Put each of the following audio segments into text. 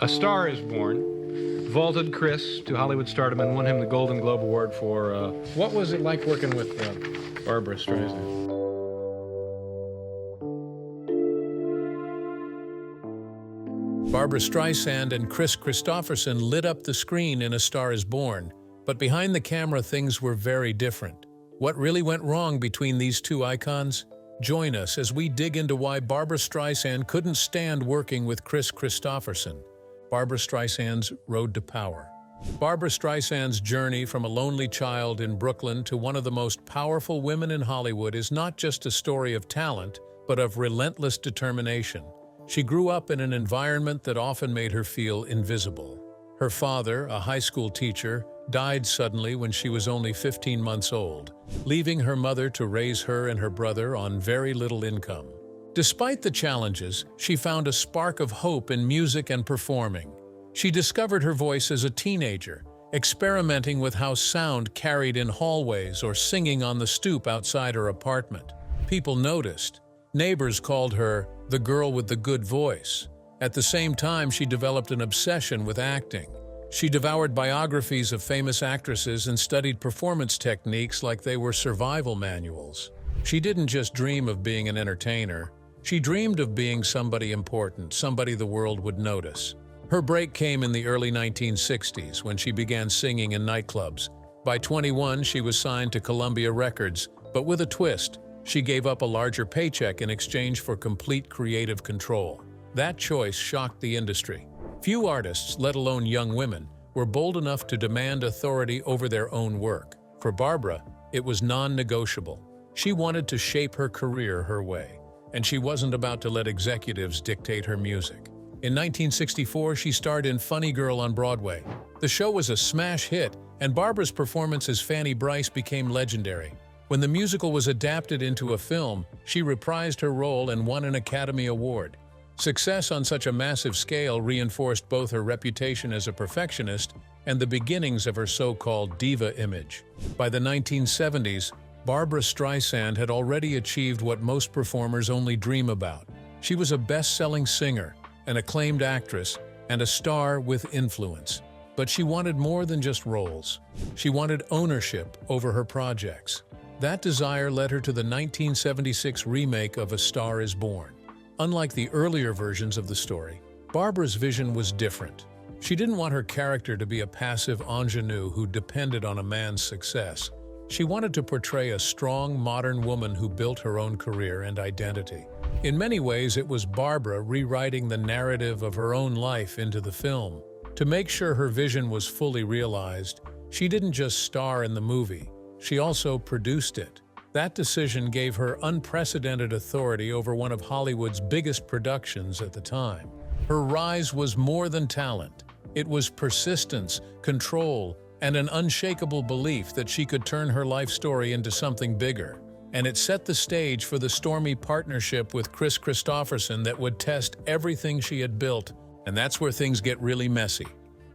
A Star is Born vaulted Kris to Hollywood stardom and won him the Golden Globe Award for, what was it like working with Barbra Streisand? Barbra Streisand and Kris Kristofferson lit up the screen in A Star is Born, but behind the camera things were very different. What really went wrong between these two icons? Join us as we dig into why Barbra Streisand couldn't stand working with Kris Kristofferson. Barbra Streisand's road to power. Barbra Streisand's journey from a lonely child in Brooklyn to one of the most powerful women in Hollywood is not just a story of talent, but of relentless determination. She grew up in an environment that often made her feel invisible. Her father, a high school teacher, died suddenly when she was only 15 months old, leaving her mother to raise her and her brother on very little income. Despite the challenges, she found a spark of hope in music and performing. She discovered her voice as a teenager, experimenting with how sound carried in hallways or singing on the stoop outside her apartment. People noticed. Neighbors called her the girl with the good voice. At the same time, she developed an obsession with acting. She devoured biographies of famous actresses and studied performance techniques like they were survival manuals. She didn't just dream of being an entertainer. She dreamed of being somebody important, somebody the world would notice. Her break came in the early 1960s when she began singing in nightclubs. By 21, she was signed to Columbia Records, but with a twist. She gave up a larger paycheck in exchange for complete creative control. That choice shocked the industry. Few artists, let alone young women, were bold enough to demand authority over their own work. For Barbra, it was non-negotiable. She wanted to shape her career her way, and she wasn't about to let executives dictate her music. In 1964, she starred in Funny Girl on Broadway. The show was a smash hit, and Barbra's performance as Fanny Brice became legendary. When the musical was adapted into a film, she reprised her role and won an Academy Award. Success on such a massive scale reinforced both her reputation as a perfectionist and the beginnings of her so-called diva image. By the 1970s, Barbra Streisand had already achieved what most performers only dream about. She was a best-selling singer, an acclaimed actress, and a star with influence. But she wanted more than just roles. She wanted ownership over her projects. That desire led her to the 1976 remake of A Star is Born. Unlike the earlier versions of the story, Barbra's vision was different. She didn't want her character to be a passive ingenue who depended on a man's success. She wanted to portray a strong, modern woman who built her own career and identity. In many ways, it was Barbra rewriting the narrative of her own life into the film. To make sure her vision was fully realized, she didn't just star in the movie, she also produced it. That decision gave her unprecedented authority over one of Hollywood's biggest productions at the time. Her rise was more than talent. It was persistence, control, and an unshakable belief that she could turn her life story into something bigger. And it set the stage for the stormy partnership with Kris Kristofferson that would test everything she had built. And that's where things get really messy.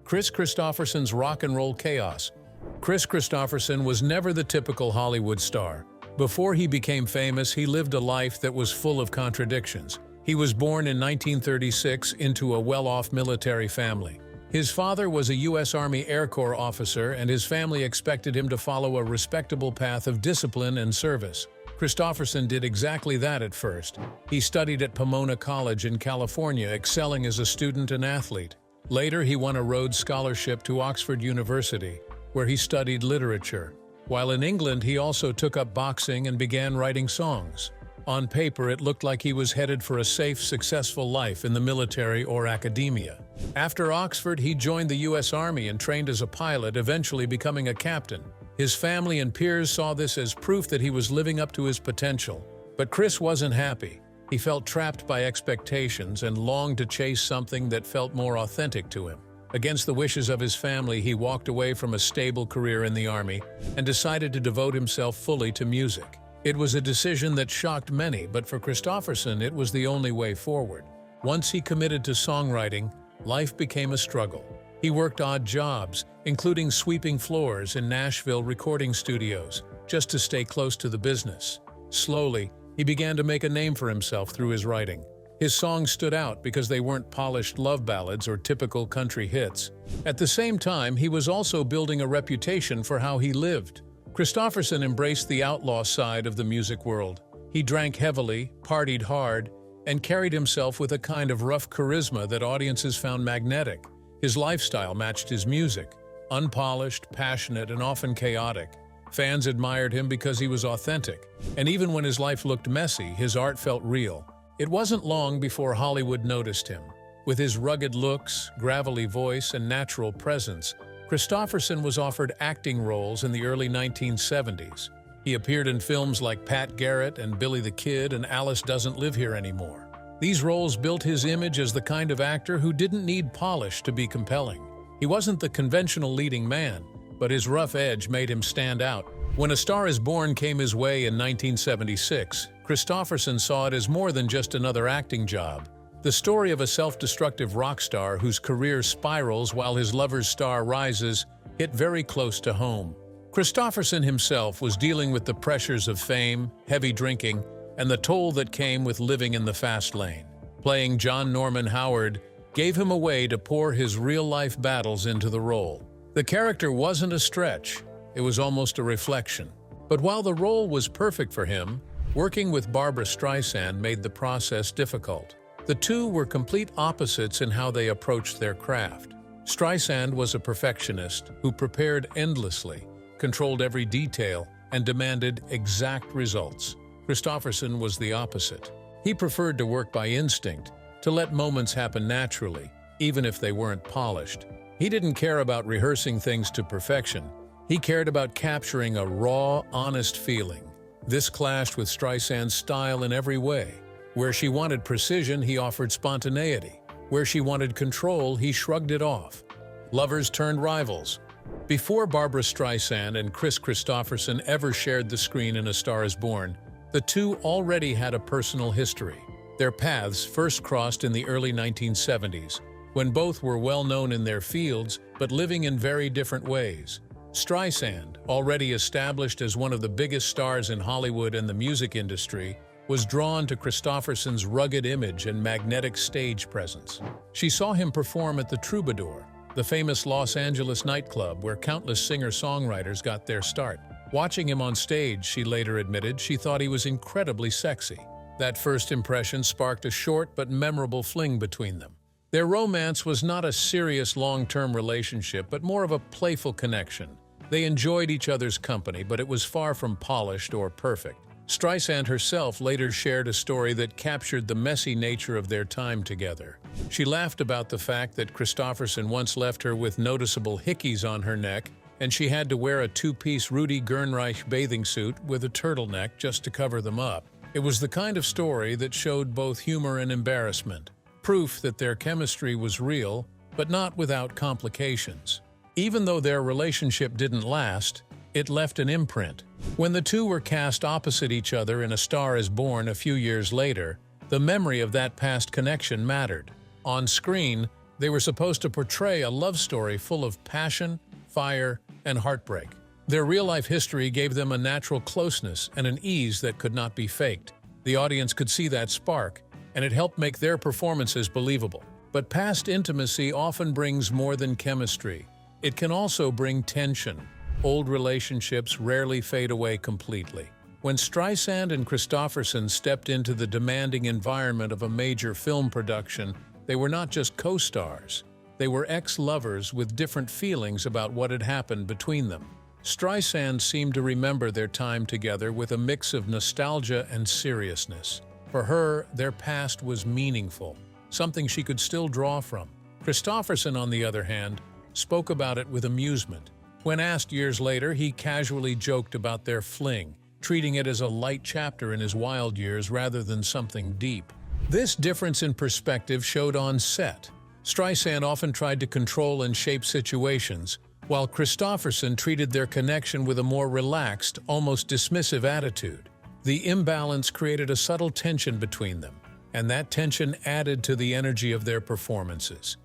Kris Kristofferson's rock and roll chaos. Kris Kristofferson was never the typical Hollywood star. Before he became famous, he lived a life that was full of contradictions. He was born in 1936 into a well-off military family. His father was a U.S. Army Air Corps officer, and his family expected him to follow a respectable path of discipline and service. Kristofferson did exactly that at first. He studied at Pomona College in California, excelling as a student and athlete. Later, he won a Rhodes Scholarship to Oxford University, where he studied literature. While in England, he also took up boxing and began writing songs. On paper, it looked like he was headed for a safe, successful life in the military or academia. After Oxford, he joined the U.S. Army and trained as a pilot, eventually becoming a captain. His family and peers saw this as proof that he was living up to his potential. But Kris wasn't happy. He felt trapped by expectations and longed to chase something that felt more authentic to him. Against the wishes of his family, he walked away from a stable career in the Army and decided to devote himself fully to music. It was a decision that shocked many, but for Kristofferson, it was the only way forward. Once he committed to songwriting, life became a struggle. He worked odd jobs, including sweeping floors in Nashville recording studios, just to stay close to the business. Slowly, he began to make a name for himself through his writing. His songs stood out because they weren't polished love ballads or typical country hits. At the same time, he was also building a reputation for how he lived. Kristofferson embraced the outlaw side of the music world. He drank heavily, partied hard, and carried himself with a kind of rough charisma that audiences found magnetic. His lifestyle matched his music, unpolished, passionate, and often chaotic. Fans admired him because he was authentic, and even when his life looked messy, his art felt real. It wasn't long before Hollywood noticed him. With his rugged looks, gravelly voice, and natural presence, Kristofferson was offered acting roles in the early 1970s. He appeared in films like Pat Garrett and Billy the Kid and Alice Doesn't Live Here Anymore. These roles built his image as the kind of actor who didn't need polish to be compelling. He wasn't the conventional leading man, but his rough edge made him stand out. When A Star Is Born came his way in 1976, Kristofferson saw it as more than just another acting job. The story of a self-destructive rock star whose career spirals while his lover's star rises hit very close to home. Kristofferson himself was dealing with the pressures of fame, heavy drinking, and the toll that came with living in the fast lane. Playing John Norman Howard gave him a way to pour his real-life battles into the role. The character wasn't a stretch, it was almost a reflection. But while the role was perfect for him, working with Barbra Streisand made the process difficult. The two were complete opposites in how they approached their craft. Streisand was a perfectionist who prepared endlessly, controlled every detail, and demanded exact results. Kristofferson was the opposite. He preferred to work by instinct, to let moments happen naturally, even if they weren't polished. He didn't care about rehearsing things to perfection. He cared about capturing a raw, honest feeling. This clashed with Streisand's style in every way. Where she wanted precision, he offered spontaneity. Where she wanted control, he shrugged it off. Lovers turned rivals. Before Barbra Streisand and Kris Kristofferson ever shared the screen in A Star Is Born, the two already had a personal history. Their paths first crossed in the early 1970s, when both were well known in their fields but living in very different ways. Streisand, already established as one of the biggest stars in Hollywood and the music industry, was drawn to Kristofferson's rugged image and magnetic stage presence. She saw him perform at the Troubadour, the famous Los Angeles nightclub where countless singer-songwriters got their start. Watching him on stage, she later admitted she thought he was incredibly sexy. That first impression sparked a short but memorable fling between them. Their romance was not a serious long-term relationship, but more of a playful connection. They enjoyed each other's company, but it was far from polished or perfect. Streisand herself later shared a story that captured the messy nature of their time together. She laughed about the fact that Kristofferson once left her with noticeable hickeys on her neck, and she had to wear a two-piece Rudi Gernreich bathing suit with a turtleneck just to cover them up. It was the kind of story that showed both humor and embarrassment, proof that their chemistry was real, but not without complications. Even though their relationship didn't last, it left an imprint. When the two were cast opposite each other in A Star Is Born a few years later, the memory of that past connection mattered. On screen, they were supposed to portray a love story full of passion, fire, and heartbreak. Their real-life history gave them a natural closeness and an ease that could not be faked. The audience could see that spark, and it helped make their performances believable. But past intimacy often brings more than chemistry. It can also bring tension. Old relationships rarely fade away completely. When Streisand and Kristofferson stepped into the demanding environment of a major film production, they were not just co-stars. They were ex-lovers with different feelings about what had happened between them. Streisand seemed to remember their time together with a mix of nostalgia and seriousness. For her, their past was meaningful, something she could still draw from. Kristofferson, on the other hand, spoke about it with amusement. When asked years later, he casually joked about their fling, treating it as a light chapter in his wild years rather than something deep. This difference in perspective showed on set. Streisand often tried to control and shape situations, while Kristofferson treated their connection with a more relaxed, almost dismissive attitude. The imbalance created a subtle tension between them, and that tension added to the energy of their performances.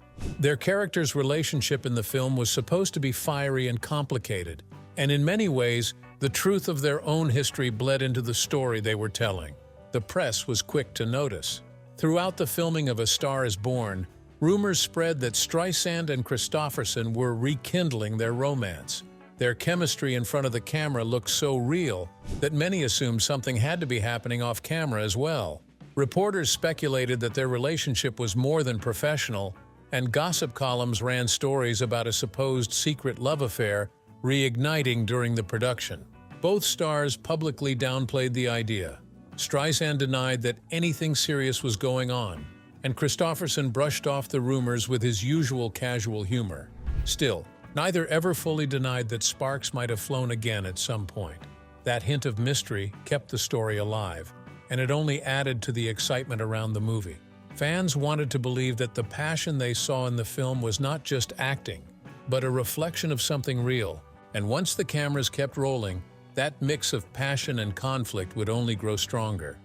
Their characters' relationship in the film was supposed to be fiery and complicated, and in many ways, the truth of their own history bled into the story they were telling. The press was quick to notice. Throughout the filming of A Star is Born, rumors spread that Streisand and Kristofferson were rekindling their romance. Their chemistry in front of the camera looked so real that many assumed something had to be happening off camera as well. Reporters speculated that their relationship was more than professional, and gossip columns ran stories about a supposed secret love affair reigniting during the production. Both stars publicly downplayed the idea. Streisand denied that anything serious was going on, and Kristofferson brushed off the rumors with his usual casual humor. Still, neither ever fully denied that sparks might have flown again at some point. That hint of mystery kept the story alive, and it only added to the excitement around the movie. Fans wanted to believe that the passion they saw in the film was not just acting, but a reflection of something real. And once the cameras kept rolling, that mix of passion and conflict would only grow stronger.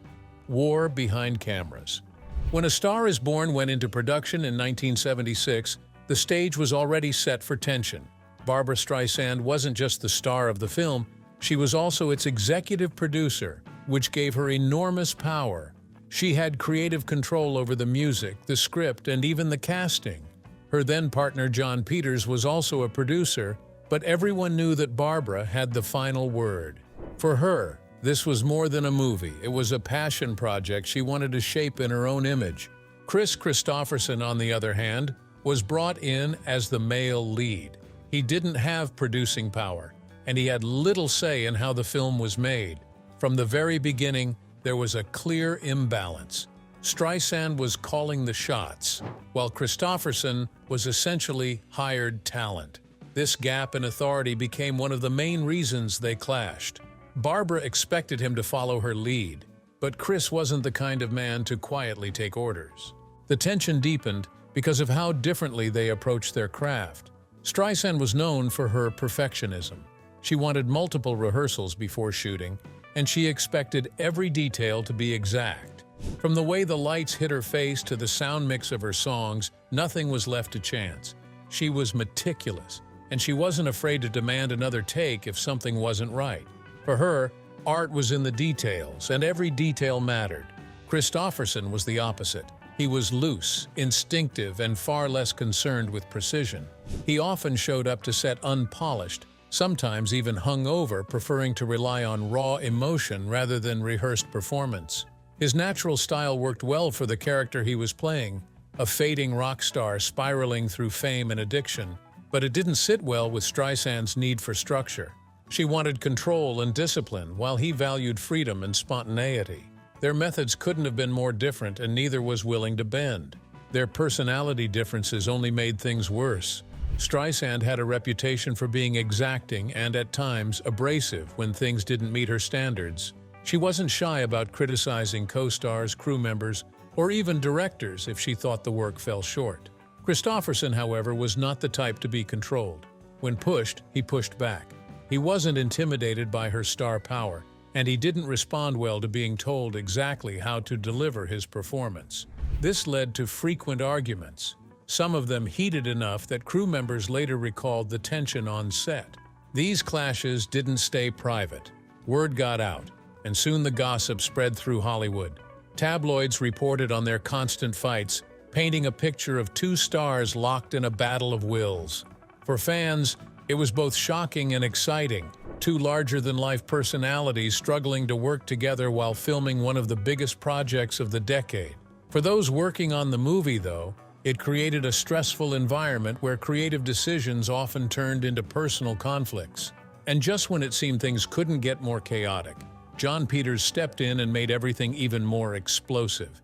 War behind cameras. When A Star is Born went into production in 1976, the stage was already set for tension. Barbra Streisand wasn't just the star of the film, she was also its executive producer, which gave her enormous power. She had creative control over the music, the script, and even the casting. Her then-partner Jon Peters was also a producer, but everyone knew that Barbra had the final word. For her, this was more than a movie. It was a passion project she wanted to shape in her own image. Kris Kristofferson, on the other hand, was brought in as the male lead. He didn't have producing power, and he had little say in how the film was made. From the very beginning, there was a clear imbalance. Streisand was calling the shots, while Kristofferson was essentially hired talent. This gap in authority became one of the main reasons they clashed. Barbra expected him to follow her lead, but Kris wasn't the kind of man to quietly take orders. The tension deepened because of how differently they approached their craft. Streisand was known for her perfectionism. She wanted multiple rehearsals before shooting, and she expected every detail to be exact. From the way the lights hit her face to the sound mix of her songs, nothing was left to chance. She was meticulous, and she wasn't afraid to demand another take if something wasn't right. For her, art was in the details, and every detail mattered. Kristofferson was the opposite. He was loose, instinctive, and far less concerned with precision. He often showed up to set unpolished, sometimes even hungover, preferring to rely on raw emotion rather than rehearsed performance. His natural style worked well for the character he was playing, a fading rock star spiraling through fame and addiction, but it didn't sit well with Streisand's need for structure. She wanted control and discipline, while he valued freedom and spontaneity. Their methods couldn't have been more different, and neither was willing to bend. Their personality differences only made things worse. Streisand had a reputation for being exacting and, at times, abrasive when things didn't meet her standards. She wasn't shy about criticizing co-stars, crew members, or even directors if she thought the work fell short. Kristofferson, however, was not the type to be controlled. When pushed, he pushed back. He wasn't intimidated by her star power, and he didn't respond well to being told exactly how to deliver his performance. This led to frequent arguments, some of them heated enough that crew members later recalled the tension on set. These clashes didn't stay private. Word got out, and soon the gossip spread through Hollywood. Tabloids reported on their constant fights, painting a picture of two stars locked in a battle of wills. For fans, it was both shocking and exciting, two larger-than-life personalities struggling to work together while filming one of the biggest projects of the decade. For those working on the movie, though, it created a stressful environment where creative decisions often turned into personal conflicts. And just when it seemed things couldn't get more chaotic, Jon Peters stepped in and made everything even more explosive.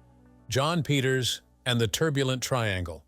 Jon Peters and the Turbulent Triangle.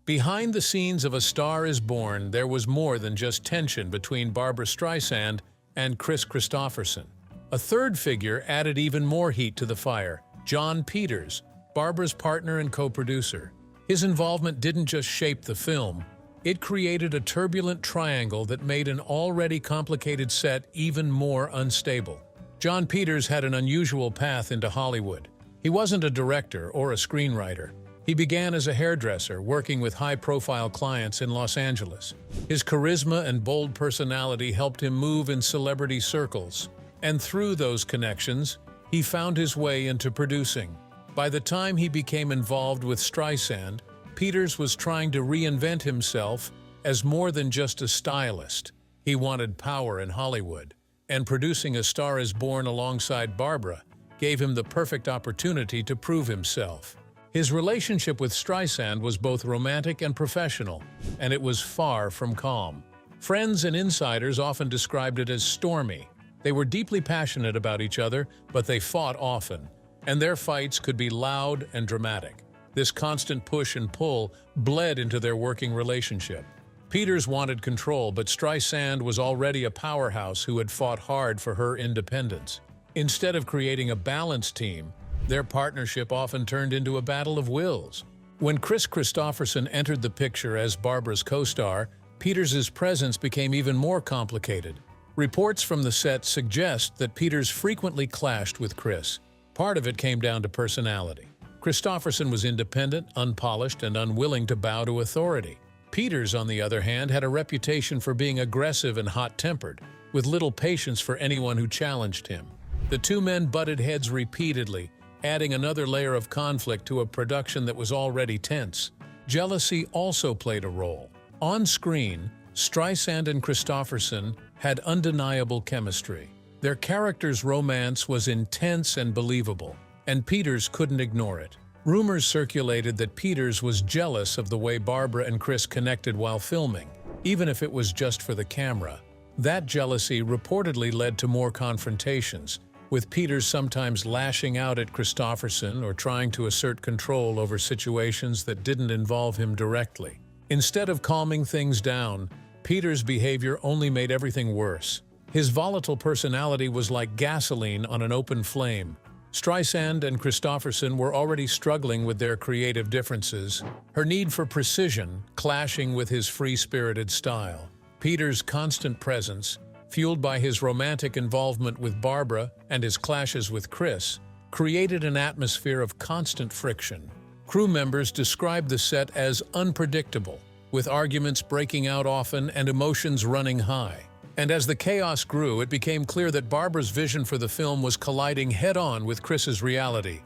Behind the scenes of A Star is Born, there was more than just tension between Barbra Streisand and Kris Kristofferson. A third figure added even more heat to the fire: Jon Peters, Barbra's partner and co-producer. His involvement didn't just shape the film, it created a turbulent triangle that made an already complicated set even more unstable. Jon Peters had an unusual path into Hollywood. He wasn't a director or a screenwriter. He began as a hairdresser, working with high-profile clients in Los Angeles. His charisma and bold personality helped him move in celebrity circles. And through those connections, he found his way into producing. By the time he became involved with Streisand, Peters was trying to reinvent himself as more than just a stylist. He wanted power in Hollywood, and producing A Star is Born alongside Barbra gave him the perfect opportunity to prove himself. His relationship with Streisand was both romantic and professional, and it was far from calm. Friends and insiders often described it as stormy. They were deeply passionate about each other, but they fought often, and their fights could be loud and dramatic. This constant push and pull bled into their working relationship. Peters wanted control, but Streisand was already a powerhouse who had fought hard for her independence. Instead of creating a balanced team, their partnership often turned into a battle of wills. When Kris Kristofferson entered the picture as Barbra's co-star, Peters' presence became even more complicated. Reports from the set suggest that Peters frequently clashed with Kris. Part of it came down to personality. Kristofferson was independent, unpolished, and unwilling to bow to authority. Peters, on the other hand, had a reputation for being aggressive and hot-tempered, with little patience for anyone who challenged him. The two men butted heads repeatedly, adding another layer of conflict to a production that was already tense. Jealousy also played a role. On screen, Streisand and Kristofferson had undeniable chemistry. Their characters' romance was intense and believable, and Peters couldn't ignore it. Rumors circulated that Peters was jealous of the way Barbra and Kris connected while filming, even if it was just for the camera. That jealousy reportedly led to more confrontations, with Peters sometimes lashing out at Kristofferson or trying to assert control over situations that didn't involve him directly. Instead of calming things down, Peters' behavior only made everything worse. His volatile personality was like gasoline on an open flame. Streisand and Kristofferson were already struggling with their creative differences, her need for precision clashing with his free-spirited style. Peters' constant presence, fueled by his romantic involvement with Barbra and his clashes with Kris, created an atmosphere of constant friction. Crew members described the set as unpredictable, with arguments breaking out often and emotions running high. And as the chaos grew, it became clear that Barbra's vision for the film was colliding head-on with Kris's reality.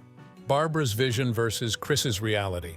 Barbra's vision versus Kris's reality.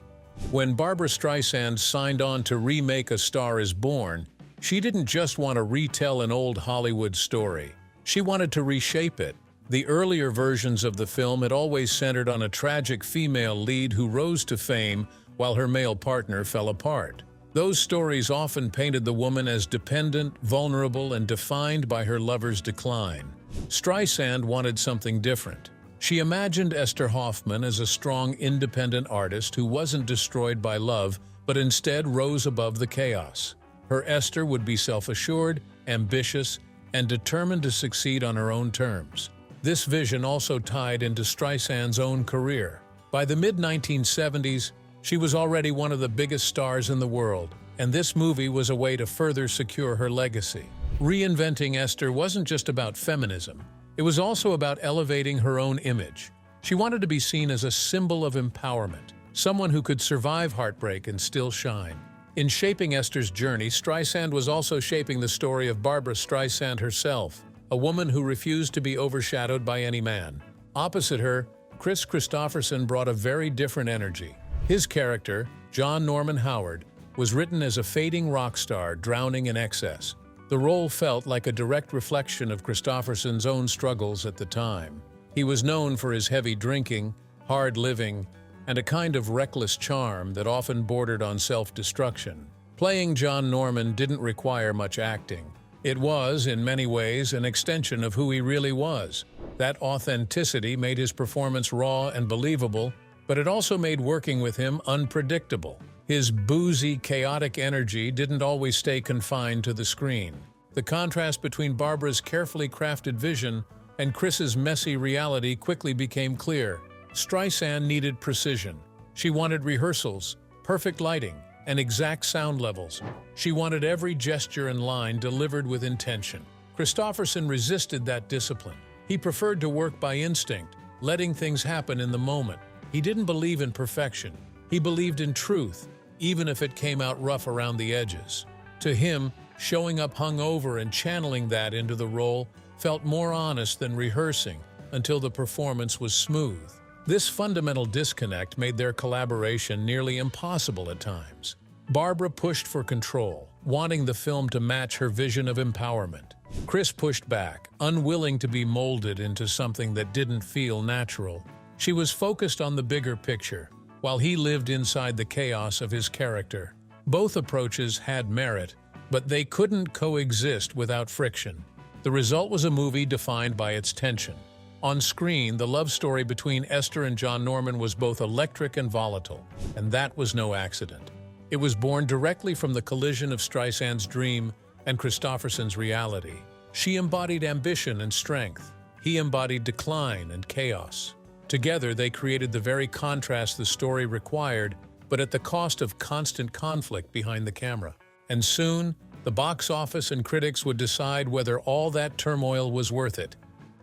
When Barbra Streisand signed on to remake A Star is Born, she didn't just want to retell an old Hollywood story. She wanted to reshape it. The earlier versions of the film had always centered on a tragic female lead who rose to fame while her male partner fell apart. Those stories often painted the woman as dependent, vulnerable, and defined by her lover's decline. Streisand wanted something different. She imagined Esther Hoffman as a strong, independent artist who wasn't destroyed by love, but instead rose above the chaos. Her Esther would be self-assured, ambitious, and determined to succeed on her own terms. This vision also tied into Streisand's own career. By the mid-1970s, she was already one of the biggest stars in the world, and this movie was a way to further secure her legacy. Reinventing Esther wasn't just about feminism. It was also about elevating her own image. She wanted to be seen as a symbol of empowerment, someone who could survive heartbreak and still shine. In shaping Esther's journey, Streisand was also shaping the story of Barbra Streisand herself, a woman who refused to be overshadowed by any man. Opposite her, Kris Kristofferson brought a very different energy. His character, John Norman Howard, was written as a fading rock star drowning in excess. The role felt like a direct reflection of Kristofferson's own struggles at the time. He was known for his heavy drinking, hard living, and a kind of reckless charm that often bordered on self-destruction. Playing John Norman didn't require much acting. It was, in many ways, an extension of who he really was. That authenticity made his performance raw and believable, but it also made working with him unpredictable. His boozy, chaotic energy didn't always stay confined to the screen. The contrast between Barbra's carefully crafted vision and Kris's messy reality quickly became clear. Streisand needed precision. She wanted rehearsals, perfect lighting, and exact sound levels. She wanted every gesture and line delivered with intention. Kristofferson resisted that discipline. He preferred to work by instinct, letting things happen in the moment. He didn't believe in perfection. He believed in truth, even if it came out rough around the edges. To him, showing up hungover and channeling that into the role felt more honest than rehearsing until the performance was smooth. This fundamental disconnect made their collaboration nearly impossible at times. Barbra pushed for control, wanting the film to match her vision of empowerment. Kris pushed back, unwilling to be molded into something that didn't feel natural. She was focused on the bigger picture, while he lived inside the chaos of his character. Both approaches had merit, but they couldn't coexist without friction. The result was a movie defined by its tension. On screen, the love story between Esther and John Norman was both electric and volatile, and that was no accident. It was born directly from the collision of Streisand's dream and Kristofferson's reality. She embodied ambition and strength. He embodied decline and chaos. Together, they created the very contrast the story required, but at the cost of constant conflict behind the camera. And soon, the box office and critics would decide whether all that turmoil was worth it.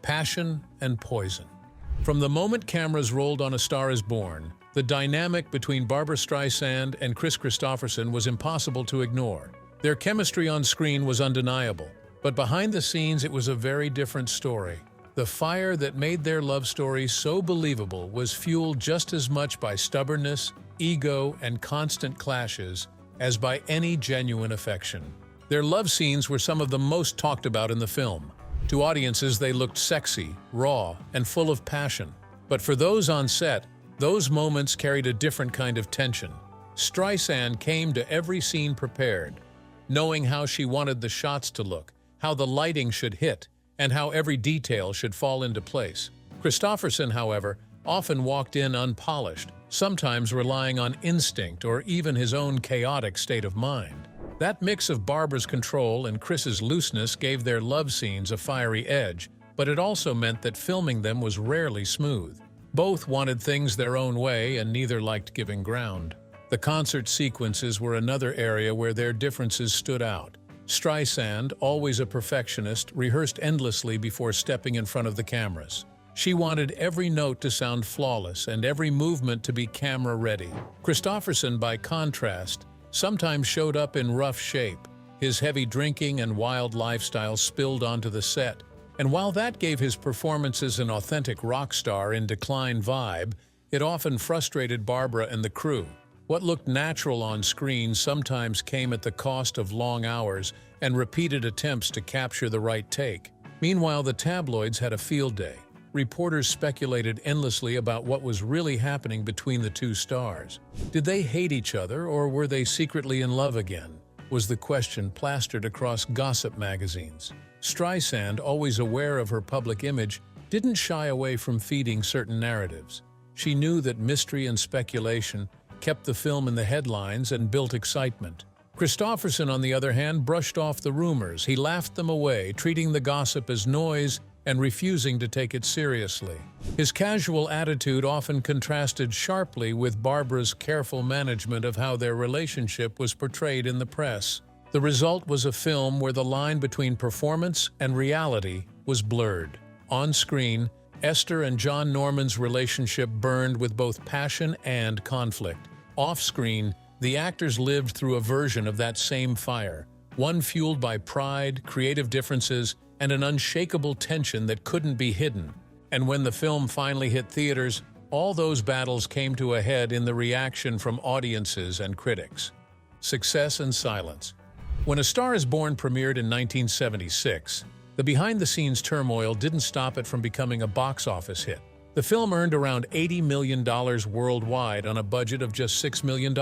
Passion and poison. From the moment cameras rolled on A Star is Born, the dynamic between Barbra Streisand and Kris Kristofferson was impossible to ignore. Their chemistry on screen was undeniable, but behind the scenes it was a very different story. The fire that made their love story so believable was fueled just as much by stubbornness, ego, and constant clashes as by any genuine affection. Their love scenes were some of the most talked about in the film. To audiences, they looked sexy, raw, and full of passion. But for those on set, those moments carried a different kind of tension. Streisand came to every scene prepared, knowing how she wanted the shots to look, how the lighting should hit, and how every detail should fall into place. Kristofferson, however, often walked in unpolished, sometimes relying on instinct or even his own chaotic state of mind. That mix of Barbra's control and Kris's looseness gave their love scenes a fiery edge, but it also meant that filming them was rarely smooth. Both wanted things their own way, and neither liked giving ground. The concert sequences were another area where their differences stood out. Streisand, always a perfectionist, rehearsed endlessly before stepping in front of the cameras. She wanted every note to sound flawless and every movement to be camera-ready. Kristofferson, by contrast, sometimes showed up in rough shape. His heavy drinking and wild lifestyle spilled onto the set, and while that gave his performances an authentic rock star in decline vibe, it often frustrated Barbra and the crew. What looked natural on screen sometimes came at the cost of long hours and repeated attempts to capture the right take. Meanwhile, the tabloids had a field day. Reporters speculated endlessly about what was really happening between the two stars. Did they hate each other, or were they secretly in love again? Was the question plastered across gossip magazines. Streisand, always aware of her public image, didn't shy away from feeding certain narratives. She knew that mystery and speculation kept the film in the headlines and built excitement. Kristofferson, on the other hand, brushed off the rumors. He laughed them away, treating the gossip as noise and refusing to take it seriously. His casual attitude often contrasted sharply with Barbra's careful management of how their relationship was portrayed in the press. The result was a film where the line between performance and reality was blurred. On screen, Esther and John Norman's relationship burned with both passion and conflict. Off-screen, the actors lived through a version of that same fire, one fueled by pride, creative differences, and an unshakable tension that couldn't be hidden. And when the film finally hit theaters, all those battles came to a head in the reaction from audiences and critics. Success and silence. When A Star is Born premiered in 1976, the behind-the-scenes turmoil didn't stop it from becoming a box office hit. The film earned around $80 million worldwide on a budget of just $6 million,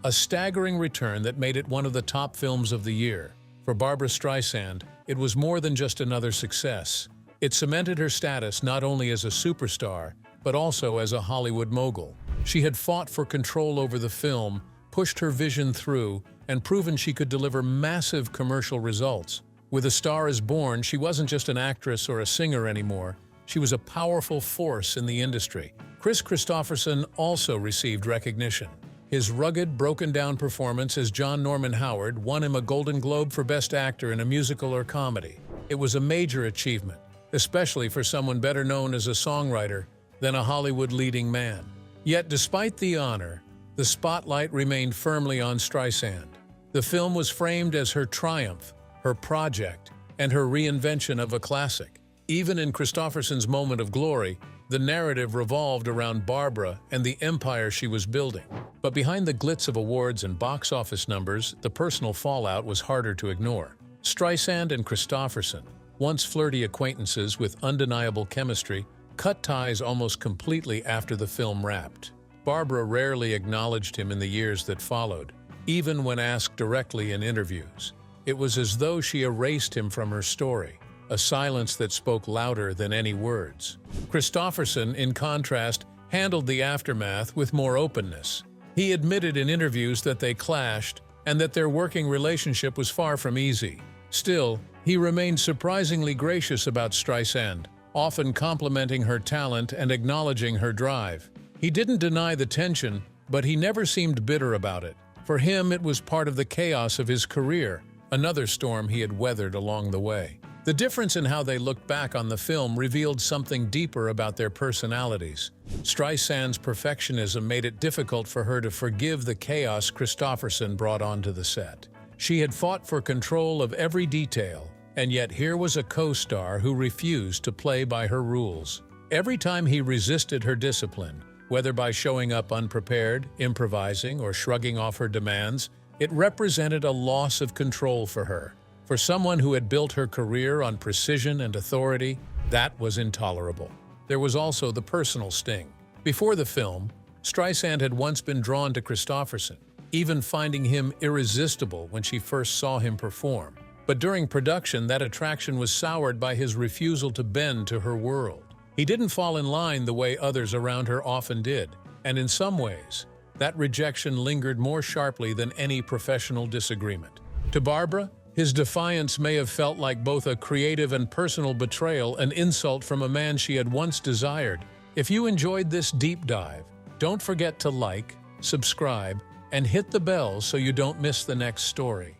a staggering return that made it one of the top films of the year. For Barbra Streisand, it was more than just another success. It cemented her status not only as a superstar, but also as a Hollywood mogul. She had fought for control over the film, pushed her vision through, and proven she could deliver massive commercial results. With A Star is Born, she wasn't just an actress or a singer anymore. She was a powerful force in the industry. Kris Kristofferson also received recognition. His rugged, broken-down performance as John Norman Howard won him a Golden Globe for Best Actor in a Musical or Comedy. It was a major achievement, especially for someone better known as a songwriter than a Hollywood leading man. Yet despite the honor, the spotlight remained firmly on Streisand. The film was framed as her triumph, her project, and her reinvention of a classic. Even in Kristofferson's moment of glory, The narrative revolved around Barbra and the empire she was building. But behind the glitz of awards and box office numbers, the personal fallout was harder to ignore. Streisand and Kristofferson, once flirty acquaintances with undeniable chemistry, cut ties almost completely after the film wrapped. Barbra rarely acknowledged him in the years that followed, even when asked directly in interviews. It was as though she erased him from her story, a silence that spoke louder than any words. Kristofferson, in contrast, handled the aftermath with more openness. He admitted in interviews that they clashed and that their working relationship was far from easy. Still, he remained surprisingly gracious about Streisand, often complimenting her talent and acknowledging her drive. He didn't deny the tension, but he never seemed bitter about it. For him, it was part of the chaos of his career, another storm he had weathered along the way. The difference in how they looked back on the film revealed something deeper about their personalities. Streisand's perfectionism made it difficult for her to forgive the chaos Kristofferson brought onto the set. She had fought for control of every detail, and yet here was a co-star who refused to play by her rules. Every time he resisted her discipline, whether by showing up unprepared, improvising, or shrugging off her demands, it represented a loss of control for her. For someone who had built her career on precision and authority, that was intolerable. There was also the personal sting. Before the film, Streisand had once been drawn to Kristofferson, even finding him irresistible when she first saw him perform. But during production, that attraction was soured by his refusal to bend to her world. He didn't fall in line the way others around her often did, and in some ways, that rejection lingered more sharply than any professional disagreement. To Barbra, his defiance may have felt like both a creative and personal betrayal, an insult from a man she had once desired. If you enjoyed this deep dive, don't forget to like, subscribe, and hit the bell so you don't miss the next story.